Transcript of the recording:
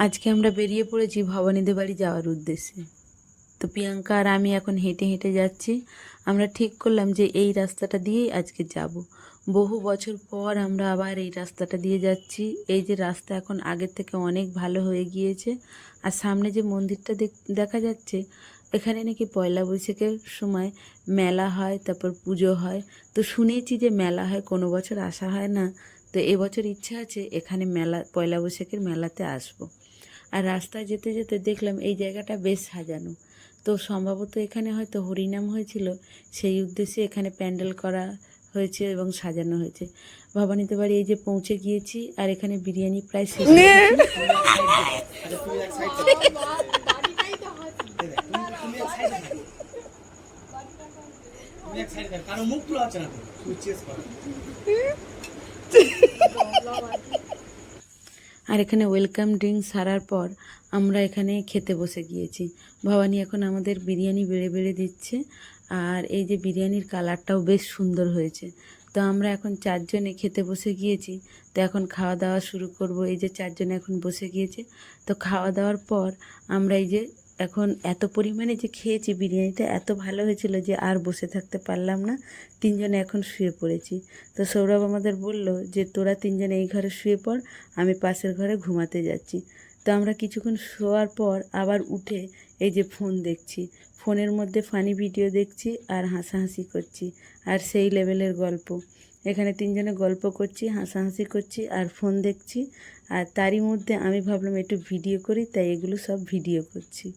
আজকে আমরা বেরিয়ে পড়েছি ভবানীদের বাড়ি যাওয়ার উদ্দেশ্যে। তো প্রিয়াঙ্কা আর আমি এখন হেঁটে হেঁটে যাচ্ছি। আমরা ঠিক করলাম যে এই রাস্তাটা দিয়েই আজকে যাব। বহু বছর পর আমরা আবার এই রাস্তাটা দিয়ে যাচ্ছি। এই যে রাস্তা এখন আগের থেকে অনেক ভালো হয়ে গিয়েছে। আর সামনে যে মন্দিরটা দেখা যাচ্ছে, এখানে নাকি পয়লা বৈশাখের সময় মেলা হয়, তারপর পুজো হয়। তো শুনেছি যে মেলা হয়, কোনো বছর আসা হয় না। তো এবছর ইচ্ছা আছে এখানে মেলা, পয়লা বৈশাখের মেলাতে আসবো। আর রাস্তায় যেতে যেতে দেখলাম এই জায়গাটা বেশ সাজানো। তো সম্ভবত এখানে হয়তো হরিনাম হয়েছিল, সেই উদ্দেশ্যে এখানে প্যান্ডেল করা হয়েছে এবং সাজানো হয়েছে। ভবানীতে বাড়ি এই যে পৌঁছে গিয়েছি, আর এখানে বিরিয়ানি প্রায় শেষ হয়ে আর এখানে ওয়েলকাম ড্রিঙ্ক সারার পর আমরা এখানে খেতে বসে গিয়েছি। ভবানী এখন আমাদের বিরিয়ানি বেড়ে বেড়ে দিচ্ছে। আর এই যে বিরিয়ানির কালারটাও বেশ সুন্দর হয়েছে। তো আমরা এখন চারজনে খেতে বসে গিয়েছি। তো এখন খাওয়া দাওয়া শুরু করব। এই যে চারজনে এখন বসে গিয়েছে। তো খাওয়া দাওয়ার পর আমরা এই যে এখন এত পরিমাণে যে খেয়েছি, বিরিয়ানিটা এত ভালো হয়েছিল যে আর বসে থাকতে পারলাম না। তিনজনে এখন শুয়ে পড়েছি। তো সৌরভ আমাদের বলল যে তোরা তিনজনে এই ঘরে শুয়ে পড়, আমি পাশের ঘরে ঘুমাতে যাচ্ছি। তো আমরা কিছুক্ষণ শোয়ার পর আবার উঠে এই যে ফোন দেখছি। ফোনের মধ্যে ফানি ভিডিও দেখছি আর হাসাহাসি করছি, আর সেই লেভেলের গল্প। এখানে তিনজনে গল্প করছি, হাসাহাসি করছি আর ফোন দেখছি। আর তারই মধ্যে আমি ভাবলাম একটু ভিডিও করি, তাই এগুলো সব ভিডিও করছি।